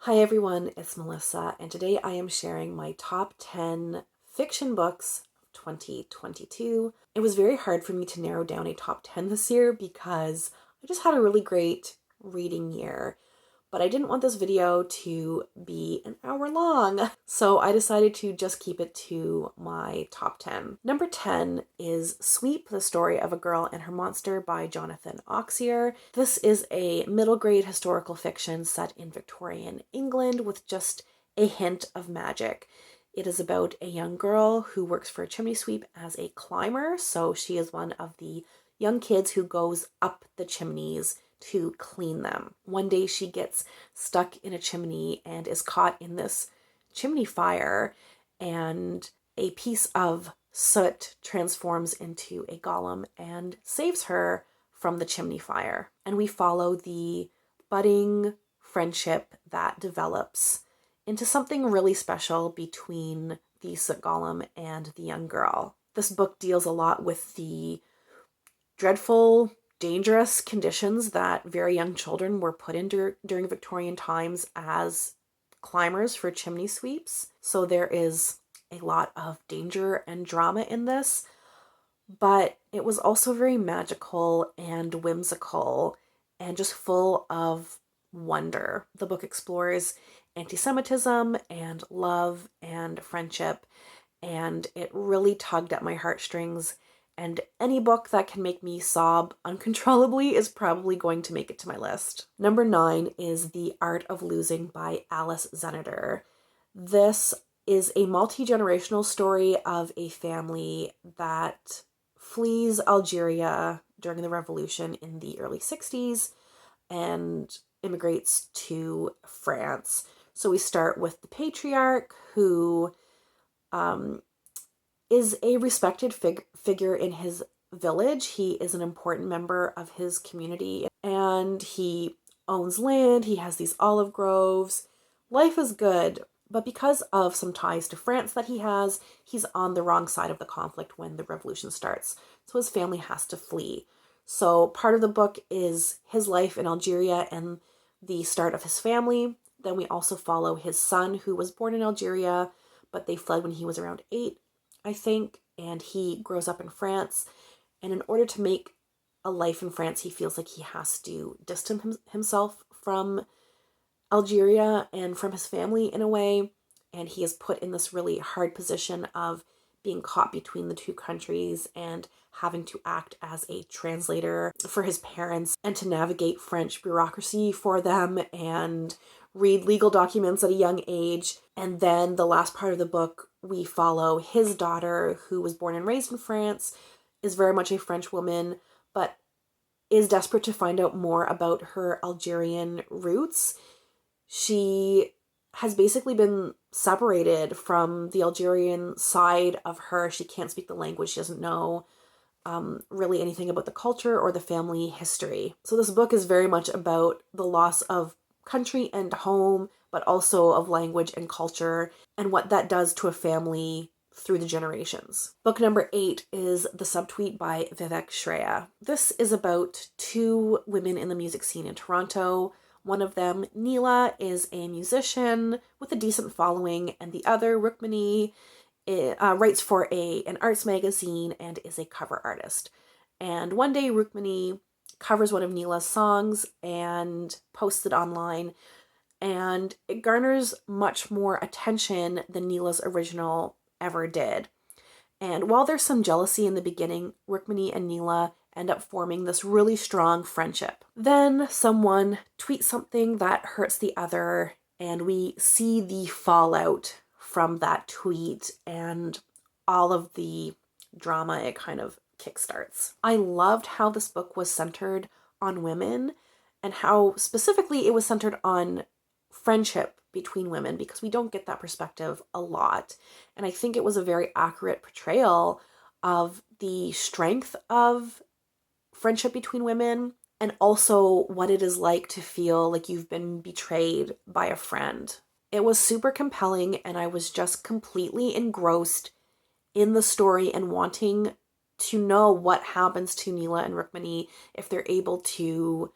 Hi everyone, it's Melissa, and today I am sharing my top 10 fiction books of 2022. It was very hard for me to narrow down a top 10 this year because I just had a really great reading year. But I didn't want this video to be an hour long, so I decided to just keep it to my top 10. Number 10 is Sweep, the Story of a Girl and Her Monster by Jonathan Auxier. This is a middle grade historical fiction set in Victorian England with just a hint of magic. It is about a young girl who works for a chimney sweep as a climber, so she is one of the young kids who goes up the chimneys to clean them. One day she gets stuck in a chimney and is caught in this chimney fire, and a piece of soot transforms into a golem and saves her from the chimney fire. And we follow the budding friendship that develops into something really special between the soot golem and the young girl. This book deals a lot with the dreadful, dangerous conditions that very young children were put in during Victorian times as climbers for chimney sweeps. So there is a lot of danger and drama in this, but it was also very magical and whimsical and just full of wonder. The book explores anti-Semitism and love and friendship, and it really tugged at my heartstrings. And any book that can make me sob uncontrollably is probably going to make it to my list. Number 9 is The Art of Losing by Alice Zeneder. This is a multi-generational story of a family that flees Algeria during the revolution in the early 60s and immigrates to France. So we start with the patriarch, who is a respected figure in his village. He is an important member of his community, and he owns land. He has these olive groves. Life is good, but because of some ties to France that he has, he's on the wrong side of the conflict when the revolution starts. So his family has to flee. So part of the book is his life in Algeria and the start of his family. Then we also follow his son, who was born in Algeria, but they fled when he was around 8, I think, and he grows up in France. And in order to make a life in France, he feels like he has to distance himself from Algeria and from his family in a way. And he is put in this really hard position of being caught between the two countries and having to act as a translator for his parents and to navigate French bureaucracy for them and read legal documents at a young age. And then the last part of the book, we follow his daughter, who was born and raised in France, is very much a French woman, but is desperate to find out more about her Algerian roots. She has basically been separated from the Algerian side of her. She can't speak the language. She doesn't know really anything about the culture or the family history. So this book is very much about the loss of country and home, but also of language and culture, and what that does to a family through the generations. Book number 8 is The Subtweet by Vivek Shreya. This is about 2 women in the music scene in Toronto. One of them, Neela, is a musician with a decent following, and the other, Rukmini, writes for an arts magazine and is a cover artist. And one day, Rukmini covers one of Neela's songs and posts it online, and it garners much more attention than Neela's original ever did. And while there's some jealousy in the beginning, Rukmini and Neela end up forming this really strong friendship. Then someone tweets something that hurts the other, and we see the fallout from that tweet and all of the drama it kind of kickstarts. I loved how this book was centered on women and how specifically it was centered on friendship between women, because we don't get that perspective a lot. And I think it was a very accurate portrayal of the strength of friendship between women, and also what it is like to feel like you've been betrayed by a friend. It was super compelling, and I was just completely engrossed in the story and wanting to know what happens to Neela and Rukmini if they're able to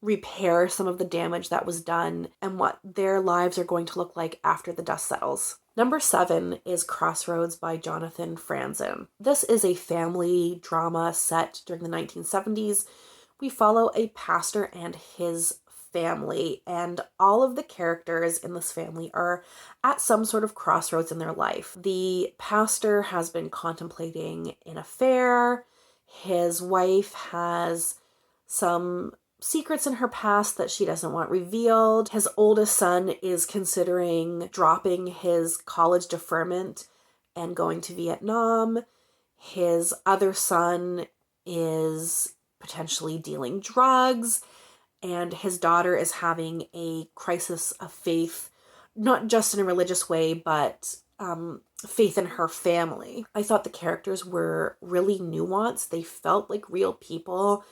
repair some of the damage that was done and what their lives are going to look like after the dust settles. Number 7 is Crossroads by Jonathan Franzen. This is a family drama set during the 1970s. We follow a pastor and his family, and all of the characters in this family are at some sort of crossroads in their life. The pastor has been contemplating an affair. His wife has some secrets in her past that she doesn't want revealed. His oldest son is considering dropping his college deferment and going to Vietnam. His other son is potentially dealing drugs, and his daughter is having a crisis of faith, not just in a religious way, but faith in her family. I thought the characters were really nuanced. They felt like real people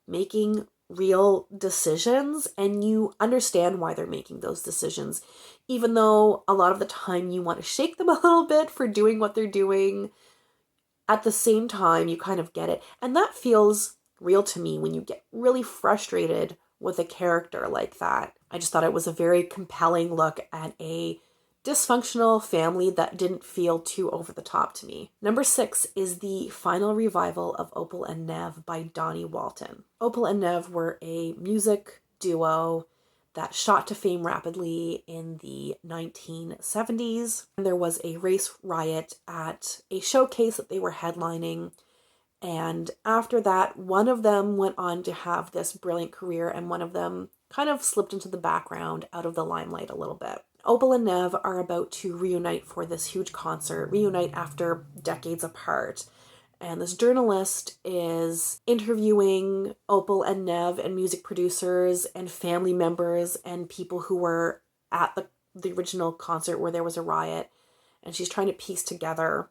making real decisions, and you understand why they're making those decisions, even though a lot of the time you want to shake them a little bit for doing what they're doing. At the same time, you kind of get it, and that feels real to me when you get really frustrated with a character like that. I just thought it was a very compelling look at a dysfunctional family that didn't feel too over the top to me. Number 6 is the final revival of Opal and Nev by Donnie Walton. Opal and Nev were a music duo that shot to fame rapidly in the 1970s. And there was a race riot at a showcase that they were headlining. And after that, one of them went on to have this brilliant career, and one of them kind of slipped into the background, out of the limelight a little bit. Opal and Nev are about to reunite for this huge concert, reunite after decades apart. And this journalist is interviewing Opal and Nev and music producers and family members and people who were at the original concert where there was a riot. And she's trying to piece together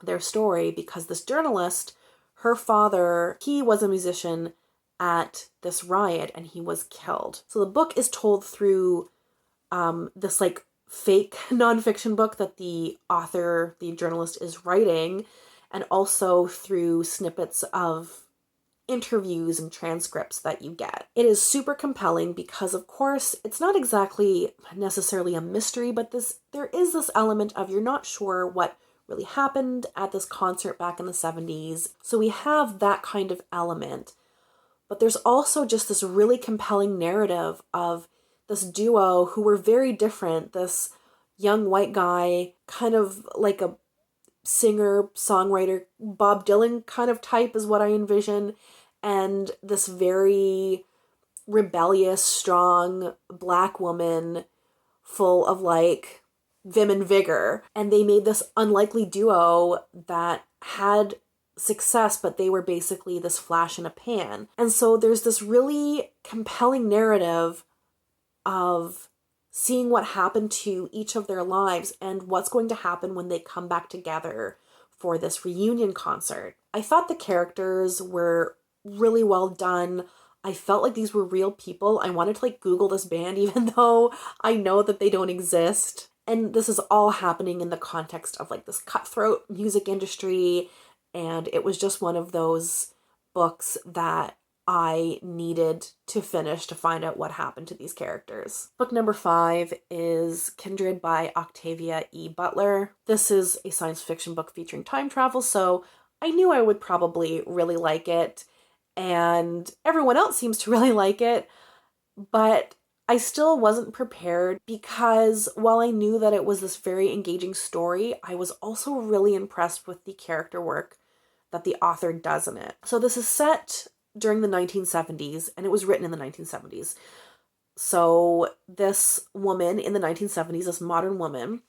their story because this journalist, her father, he was a musician at this riot and he was killed. So the book is told through this like fake nonfiction book that the author, the journalist, is writing, and also through snippets of interviews and transcripts that you get. It is super compelling because, of course, it's not exactly necessarily a mystery, but there is this element of you're not sure what really happened at this concert back in the 70s. So we have that kind of element. But there's also just this really compelling narrative of this duo who were very different. This young white guy, kind of like a singer, songwriter, Bob Dylan kind of type is what I envision. And this very rebellious, strong black woman full of like vim and vigor. And they made this unlikely duo that had success, but they were basically this flash in a pan. And so there's this really compelling narrative of seeing what happened to each of their lives and what's going to happen when they come back together for this reunion concert. I thought the characters were really well done. I felt like these were real people. I wanted to like Google this band even though I know that they don't exist. And this is all happening in the context of like this cutthroat music industry. And it was just one of those books that I needed to finish to find out what happened to these characters. Book number 5 is Kindred by Octavia E. Butler. This is a science fiction book featuring time travel, so I knew I would probably really like it, and everyone else seems to really like it, but I still wasn't prepared because while I knew that it was this very engaging story, I was also really impressed with the character work that the author does in it. So this is set during the 1970s, and it was written in the 1970s. So this woman in the 1970s, this modern woman,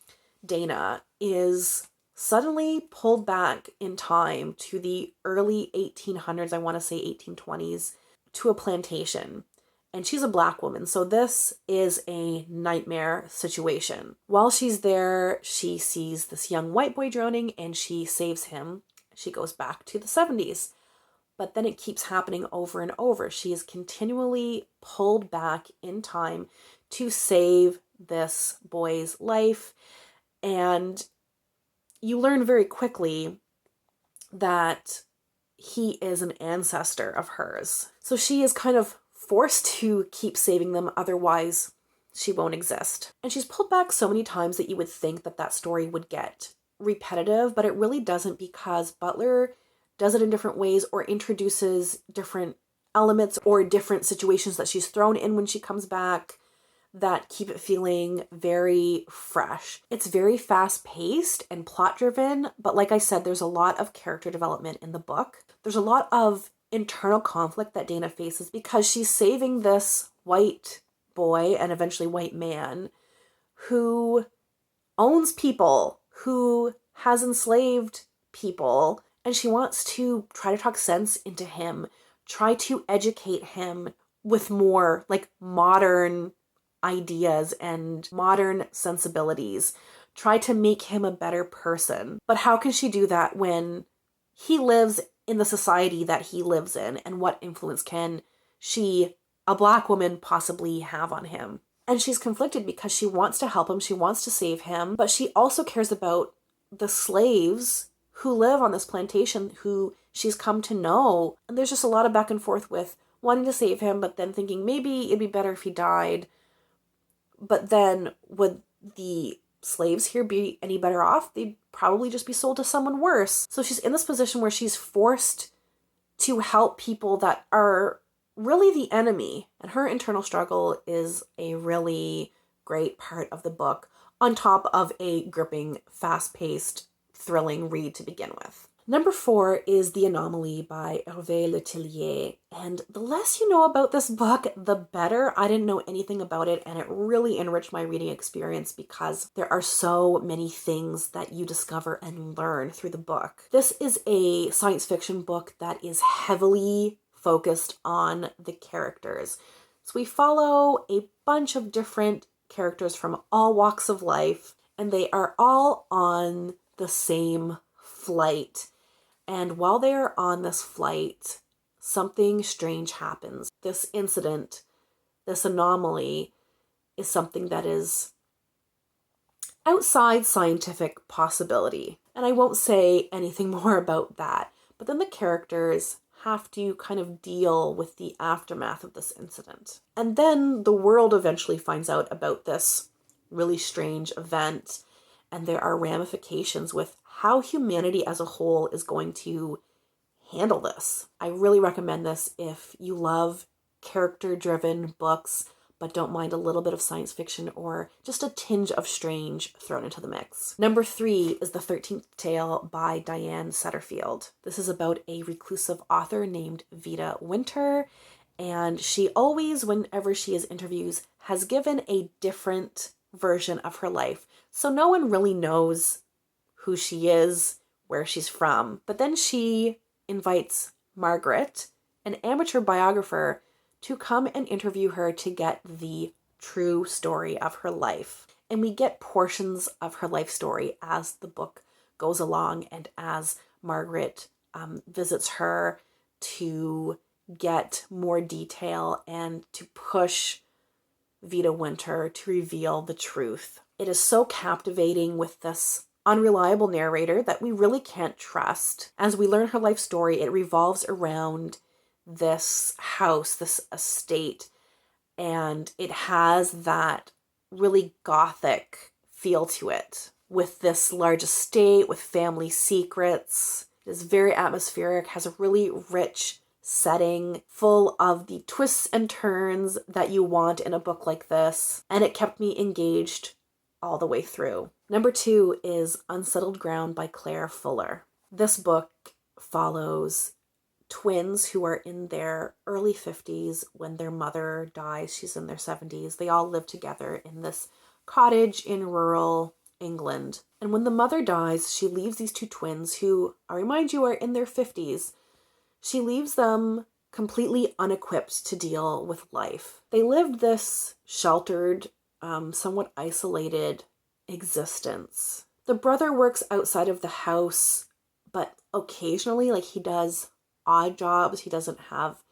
Dana, is suddenly pulled back in time to the early 1800s, I want to say 1820s, to a plantation. And she's a black woman, so this is a nightmare situation. While she's there, she sees this young white boy drowning, and she saves him. She goes back to the 70s. But then it keeps happening over and over. She is continually pulled back in time to save this boy's life. And you learn very quickly that he is an ancestor of hers. So she is kind of forced to keep saving them, otherwise she won't exist. And she's pulled back so many times that you would think that that story would get repetitive, but it really doesn't, because Butler does it in different ways or introduces different elements or different situations that she's thrown in when she comes back that keep it feeling very fresh. It's very fast-paced and plot-driven, but like I said, there's a lot of character development in the book. There's a lot of internal conflict that Dana faces because she's saving this white boy and eventually white man who owns people, who has enslaved people, and she wants to try to talk sense into him, try to educate him with more like modern ideas and modern sensibilities, try to make him a better person. But how can she do that when he lives in the society that he lives in, and what influence can she, a Black woman, possibly have on him? And she's conflicted because she wants to help him, she wants to save him, but she also cares about the slaves who live on this plantation who she's come to know. And there's just a lot of back and forth with wanting to save him, but then thinking maybe it'd be better if he died. But then would the slaves here be any better off? They'd probably just be sold to someone worse. So she's in this position where she's forced to help people that are really the enemy. And her internal struggle is a really great part of the book, on top of a gripping, fast-paced, thrilling read to begin with. Number 4 is The Anomaly by Hervé Letellier. And the less you know about this book, the better. I didn't know anything about it, and it really enriched my reading experience because there are so many things that you discover and learn through the book. This is a science fiction book that is heavily focused on the characters. So we follow a bunch of different characters from all walks of life, and they are all on the same flight. And while they are on this flight, something strange happens. This incident, this anomaly, is something that is outside scientific possibility. And I won't say anything more about that. But then the characters have to kind of deal with the aftermath of this incident. And then the world eventually finds out about this really strange event, and there are ramifications with how humanity as a whole is going to handle this. I really recommend this if you love character-driven books, but don't mind a little bit of science fiction or just a tinge of strange thrown into the mix. Number 3 is The 13th Tale by Diane Setterfield. This is about a reclusive author named Vida Winter, and she always, whenever she has interviews, has given a different version of her life. So no one really knows who she is, where she's from. But then she invites Margaret, an amateur biographer, to come and interview her to get the true story of her life. And we get portions of her life story as the book goes along and as Margaret visits her to get more detail and to push Vida Winter to reveal the truth. It is so captivating with this unreliable narrator that we really can't trust. As we learn her life story, it revolves around this house, this estate, and it has that really gothic feel to it with this large estate, with family secrets. It is very atmospheric, has a really rich setting full of the twists and turns that you want in a book like this, and it kept me engaged all the way through. Number 2 is Unsettled Ground by Claire Fuller. This book follows twins who are in their early 50s when their mother dies. She's in their 70s. They all live together in this cottage in rural England. And when the mother dies, she leaves these two twins who, I remind you, are in their 50s. She leaves them completely unequipped to deal with life. They lived this sheltered, somewhat isolated existence. The brother works outside of the house, but occasionally, like, he does odd jobs. He doesn't have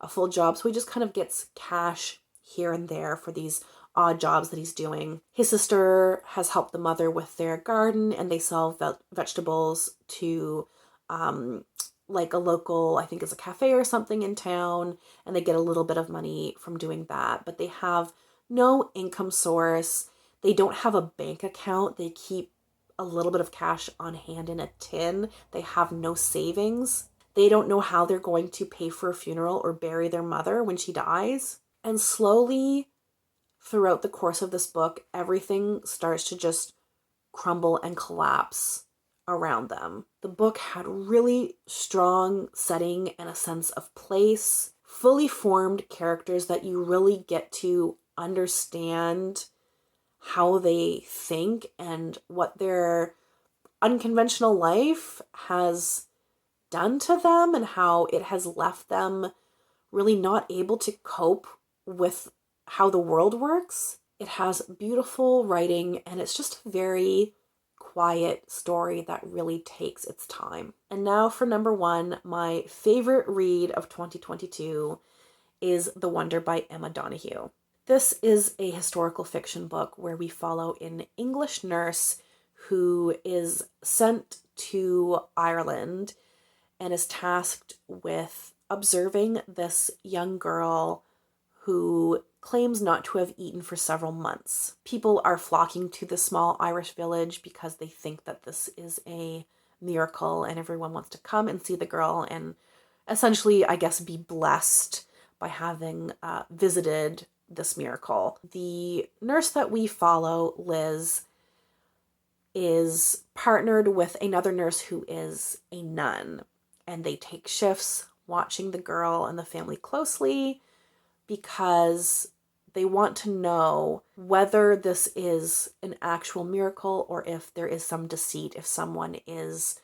a full job, so he just kind of gets cash here and there for these odd jobs that he's doing. His sister has helped the mother with their garden, and they sell vegetables to like a local, I think it's a cafe or something in town, and they get a little bit of money from doing that, but they have no income source. They don't have a bank account. They keep a little bit of cash on hand in a tin. They have no savings. They don't know how they're going to pay for a funeral or bury their mother when she dies. And slowly, throughout the course of this book, everything starts to just crumble and collapse around them. The book had really strong setting and a sense of place, fully formed characters that you really get to understand how they think and what their unconventional life has done to them and how it has left them really not able to cope with how the world works. It has beautiful writing, and it's just a very quiet story that really takes its time. And now for number one, my favorite read of 2022 is The Wonder by Emma Donoghue. This is a historical fiction book where we follow an English nurse who is sent to Ireland and is tasked with observing this young girl who claims not to have eaten for several months. People are flocking to the small Irish village because they think that this is a miracle, and everyone wants to come and see the girl and essentially, I guess, be blessed by having visited this miracle. The nurse that we follow, Liz, is partnered with another nurse who is a nun, and they take shifts watching the girl and the family closely because they want to know whether this is an actual miracle or if there is some deceit, if someone is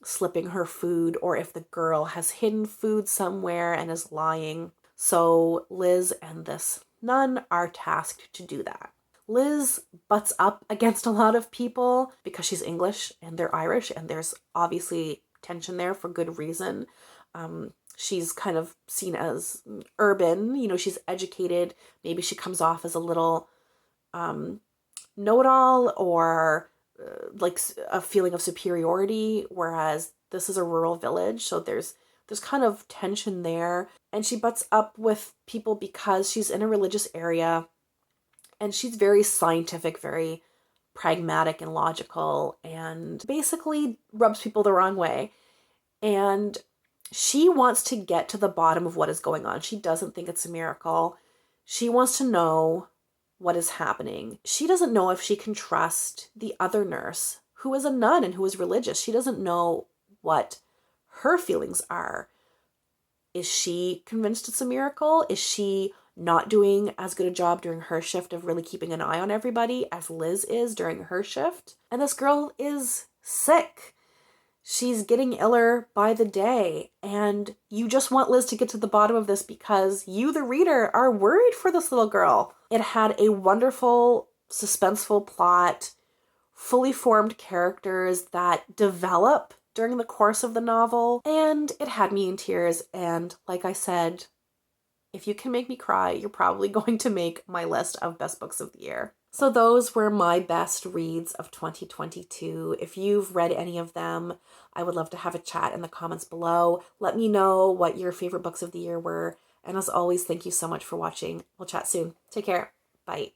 slipping her food or if the girl has hidden food somewhere and is lying. So Liz and this nun are tasked to do that. Liz butts up against a lot of people because she's English and they're Irish, and there's obviously tension there for good reason. She's kind of seen as urban, she's educated. Maybe she comes off as a little know-it-all or like a feeling of superiority, whereas this is a rural village, so there's kind of tension there. And she butts up with people because she's in a religious area, and she's very scientific, very pragmatic and logical, and basically rubs people the wrong way. And she wants to get to the bottom of what is going on. She doesn't think it's a miracle. She wants to know what is happening. She doesn't know if she can trust the other nurse, who is a nun and who is religious. She doesn't know what her feelings are. Is she convinced it's a miracle? Is she not doing as good a job during her shift of really keeping an eye on everybody as Liz is during her shift? And this girl is sick. She's getting iller by the day, and you just want Liz to get to the bottom of this because you, the reader, are worried for this little girl. It had a wonderful, suspenseful plot, fully formed characters that develop during the course of the novel, and it had me in tears. And like I said, if you can make me cry, you're probably going to make my list of best books of the year. So those were my best reads of 2022. If you've read any of them, I would love to have a chat in the comments below. Let me know what your favorite books of the year were. And as always, thank you so much for watching. We'll chat soon. Take care. Bye.